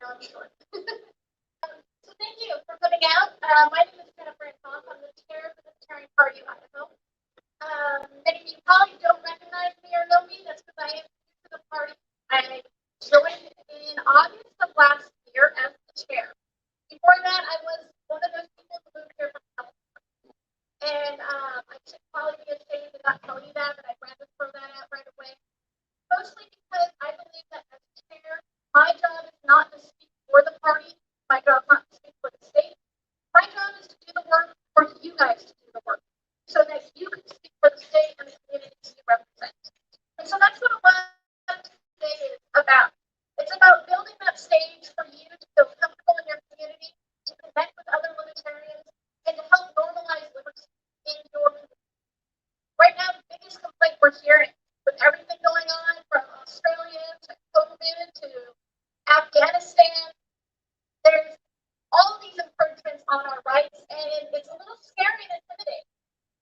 No, I'm sure. So thank you for coming out. My name is Jennifer Antoff. I'm the chair of the Libertarian Party of Idaho. Many of you probably don't recognize me or know me. That's because I am new to the party. I joined in August of last year as the chair. Before that, I was one of those people who moved here from California. And I should probably be ashamed to not tell you that, but I'd rather throw that out right away. Mostly because I believe that as chair, my job is not to speak for the party. My job is not to speak for the state. My job is to do the work for you guys to do the work so that you can speak for the state and the communities you represent. And so that's what a lot of today is about. It's about building that stage for you to feel comfortable in your community, to connect with other libertarians, and to help normalize liberty in your community. Right now, the biggest complaint we're hearing with everything going on from Australia to COVID to Afghanistan, there's all these infringements on our rights, and it's a little scary and intimidating.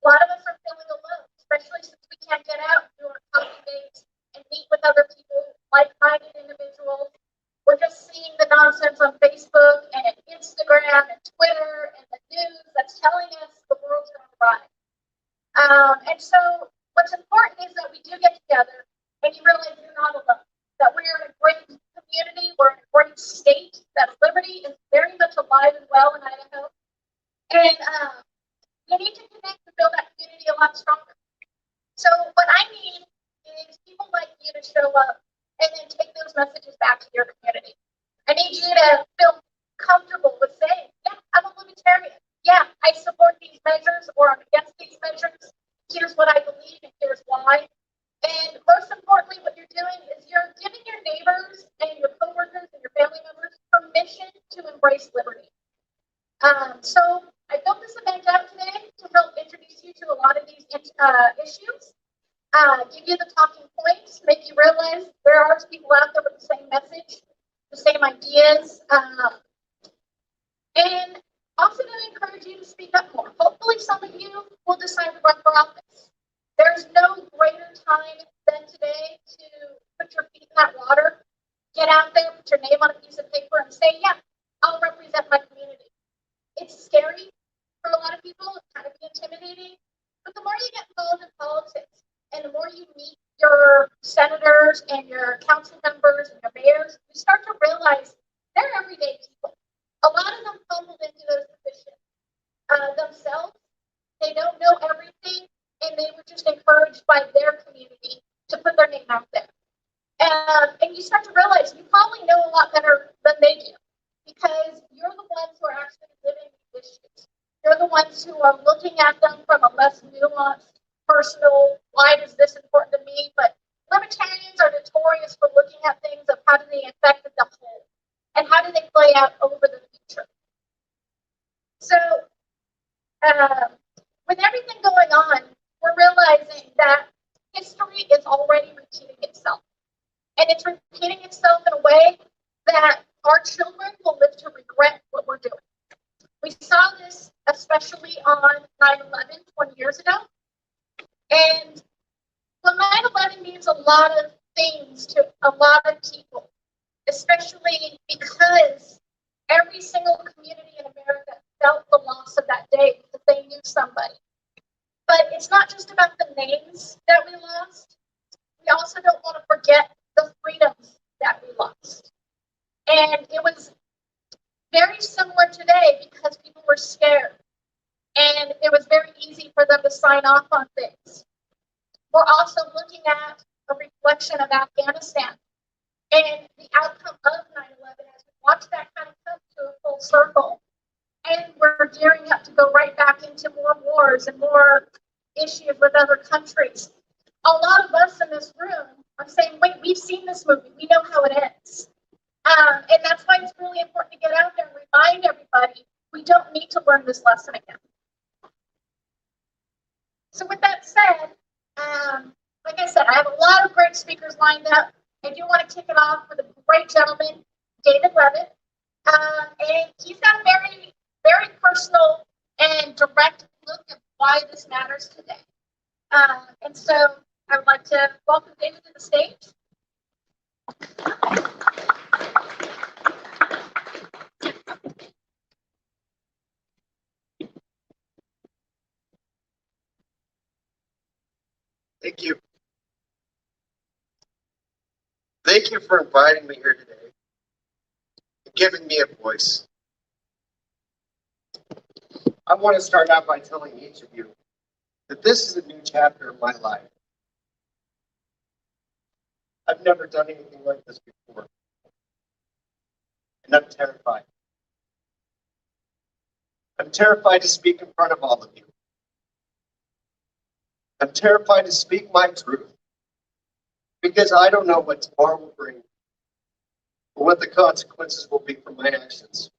A lot of us are feeling alone, especially since we can't get out and do our coffee dates and meet with other people, like-minded individuals. We're just seeing the nonsense on Facebook and Instagram and Twitter and the news that's telling us the world's going to rise. And so what's important is that we do get together and you realize you're not alone, that we're in a great community, we're in a great state, that liberty is very much alive and well in Idaho. And you need to connect to build that community a lot stronger. So what I need is people like you to show up and then take those messages back to your community. I need you to feel comfortable with saying, yeah, I'm a libertarian. Yeah, I support these measures or I'm against these measures. Here's what I believe and here's why. And most importantly, what you're doing is you're giving your neighbors and your coworkers and your family members permission to embrace liberty. So I built this event out today to help introduce you to a lot of these issues, give you the talking points, make you realize there are people out there with the same message, the same ideas, and also to encourage you to speak up more. Hopefully some of you will decide to run for office. There's no greater time than today to put your feet in that water, get out there, put your name on a piece of paper and say, yeah, I'll represent my community. It's scary for a lot of people, it's kind of intimidating, but the more you get involved in politics and the more you meet your senators and your council members and your mayors, you start to realize they're everyday people. A lot of them fumbled into those positions themselves. They don't know everything, and they were just encouraged by their community to put their name out there. And you start to realize you probably know a lot better than they do because you're the ones who are actually living these issues. You're the ones who are looking at them from a less nuanced, personal, why is this important to me? But libertarians are notorious for looking at things of how do they affect the whole and how do they play out over the future. So with everything going on, we're realizing that history is already repeating itself. And it's repeating itself in a way that our children will live to regret what we're doing. We saw this especially on 9/11 20 years ago. And well, 9/11 means a lot of things to a lot of people, especially because every single community in America felt the loss of that day because they knew somebody. But it's not just about the names that we lost. We also don't want to forget the freedoms that we lost. And it was very similar today because people were scared. And it was very easy for them to sign off on things. We're also looking at a reflection of Afghanistan and the outcome of 9/11 as we watch that kind of come to a full circle. And we're gearing up to go right back into more wars and more issues with other countries. A lot of us in this room are saying, wait, we've seen this movie. We know how it ends. And that's why it's really important to get out there and remind everybody we don't need to learn this lesson again. So with that said, like I said, I have a lot of great speakers lined up. I do want to kick it off with a great gentleman, David Levitt. And he's got a very, very personal and direct look at why this matters today. And so I would like to welcome David to the stage. Thank you for inviting me here today and giving me a voice. I want to start out by telling each of you that this is a new chapter of my life. I've never done anything like this before, and I'm terrified. I'm terrified to speak in front of all of you. I'm terrified to speak my truth because I don't know what tomorrow will bring or what the consequences will be for my actions.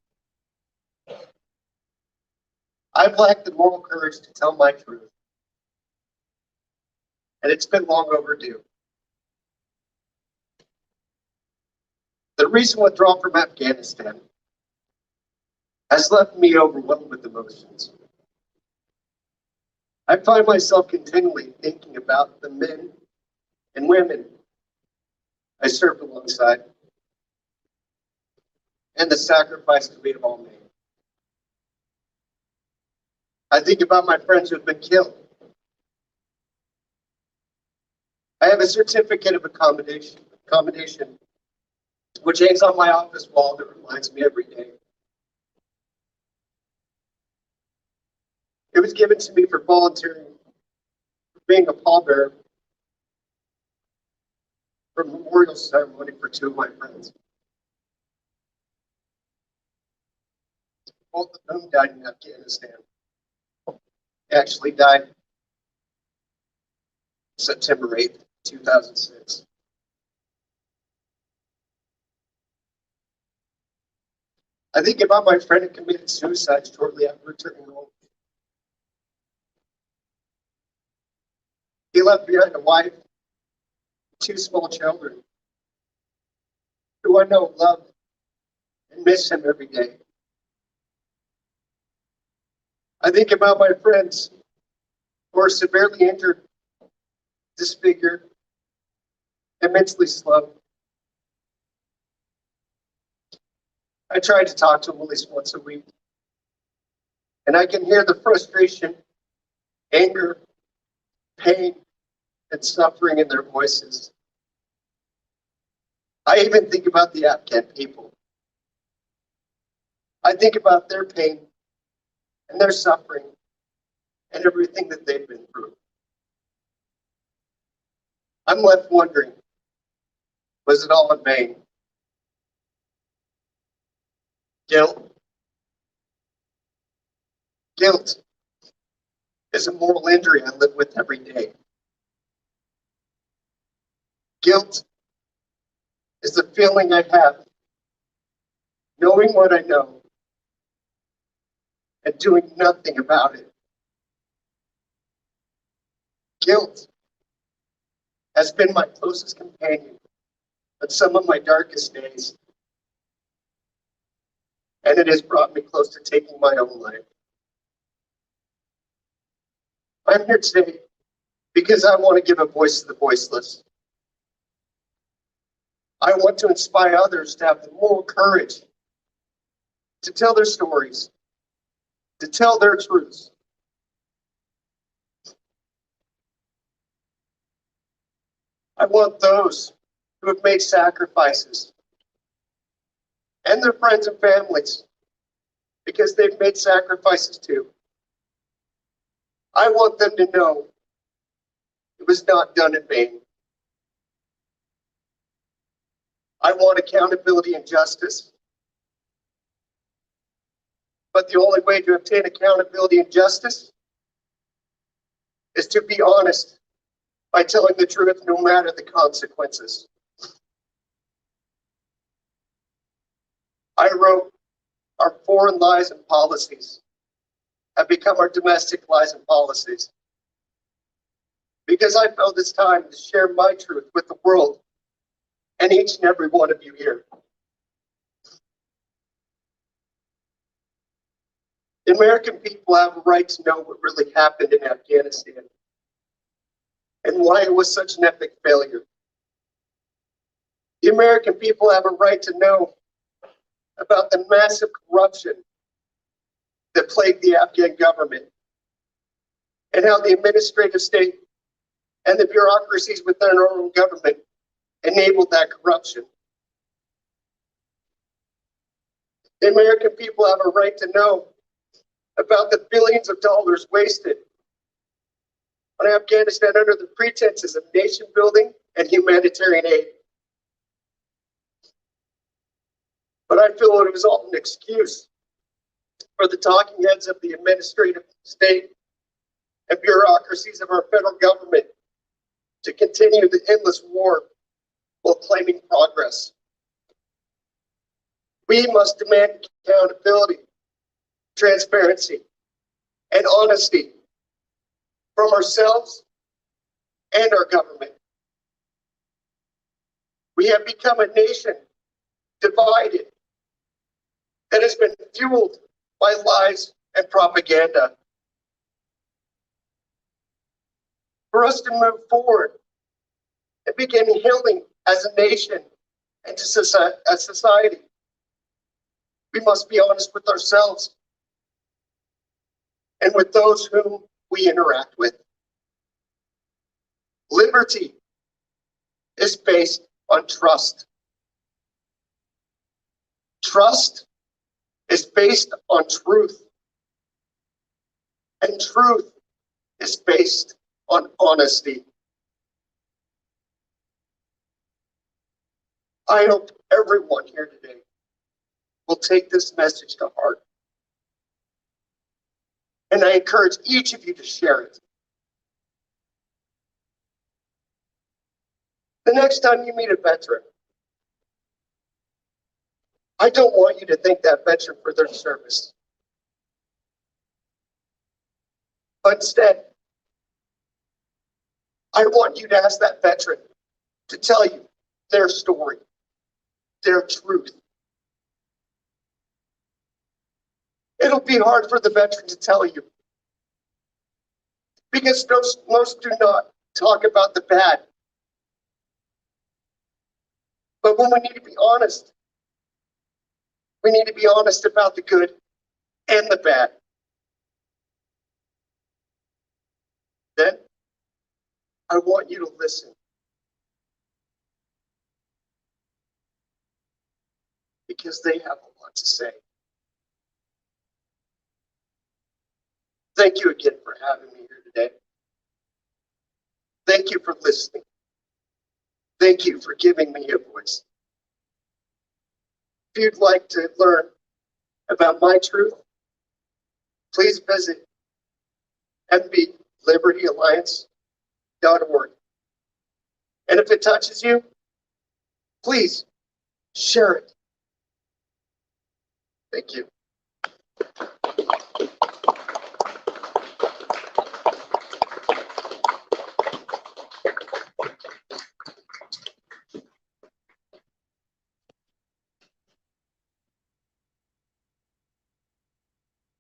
I've lacked the moral courage to tell my truth, and it's been long overdue. The recent withdrawal from Afghanistan has left me overwhelmed with emotions. I find myself continually thinking about the men and women I served alongside and the sacrifices we have all made. I think about my friends who have been killed. I have a certificate of accommodation which hangs on my office wall that reminds me every day. It was given to me for volunteering, for being a pallbearer for a memorial ceremony for two of my friends. Both of whom died in Afghanistan. They actually died September 8th, 2006. I think about my friend who committed suicide shortly after returning home. He left behind a wife, two small children, who I know love and miss him every day. I think about my friends who are severely injured, disfigured, and mentally slow. I try to talk to them at least once a week, and I can hear the frustration, anger, pain, and suffering in their voices. I even think about the Afghan people. I think about their pain and their suffering and everything that they've been through. I'm left wondering, was it all in vain? Guilt. Guilt is a moral injury I live with every day. Guilt is the feeling I have, knowing what I know and doing nothing about it. Guilt has been my closest companion on some of my darkest days, and it has brought me close to taking my own life. I'm here today because I want to give a voice to the voiceless. I want to inspire others to have the moral courage to tell their stories, to tell their truths. I want those who have made sacrifices and their friends and families, because they've made sacrifices too. I want them to know it was not done in vain. I want accountability and justice. But the only way to obtain accountability and justice is to be honest by telling the truth no matter the consequences. I wrote, our foreign lies and policies have become our domestic lies and policies, because I felt it's time to share my truth with the world and each and every one of you here. The American people have a right to know what really happened in Afghanistan and why it was such an epic failure. The American people have a right to know about the massive corruption that plagued the Afghan government and how the administrative state and the bureaucracies within our own government enabled that corruption. The American people have a right to know about the billions of dollars wasted on Afghanistan under the pretenses of nation building and humanitarian aid. But I feel it was all an excuse for the talking heads of the administrative state and bureaucracies of our federal government to continue the endless war while claiming progress. We must demand accountability, transparency, and honesty from ourselves and our government. We have become a nation divided that has been fueled by lies and propaganda. For us to move forward and begin healing as a nation and as a society, we must be honest with ourselves and with those whom we interact with. Liberty is based on trust. Trust is based on truth. And truth is based on honesty. I hope everyone here today will take this message to heart. And I encourage each of you to share it. The next time you meet a veteran, I don't want you to thank that veteran for their service. But instead, I want you to ask that veteran to tell you their story, their truth. It'll be hard for the veteran to tell you because most do not talk about the bad. But when we need to be honest, we need to be honest about the good and the bad. Then, I want you to listen. Because they have a lot to say. Thank you again for having me here today. Thank you for listening. Thank you for giving me a voice. If you'd like to learn about my truth, please visit FBLibertyAlliance.org. And if it touches you, please share it. Thank you.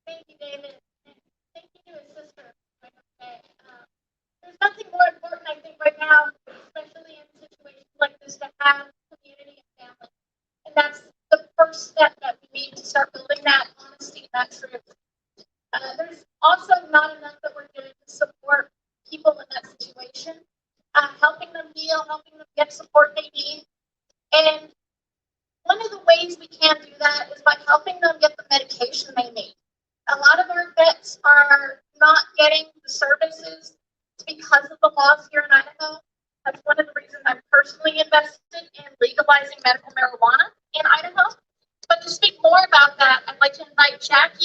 Thank you, David. And thank you to his sister. There's nothing more important, I think, right now, especially in situations like this, to have community and family. And that's the first step that we need to start building that honesty and that truth. There's also not enough that we're doing to support people in that situation, helping them heal, helping them get support they need. And one of the ways we can do that is by helping them get the medication they need. A lot of our vets are not getting the services because of the laws here in Idaho. That's one of the reasons I'm personally invested in legalizing medical marijuana in Idaho. But to speak more about that, I'd like to invite Jackie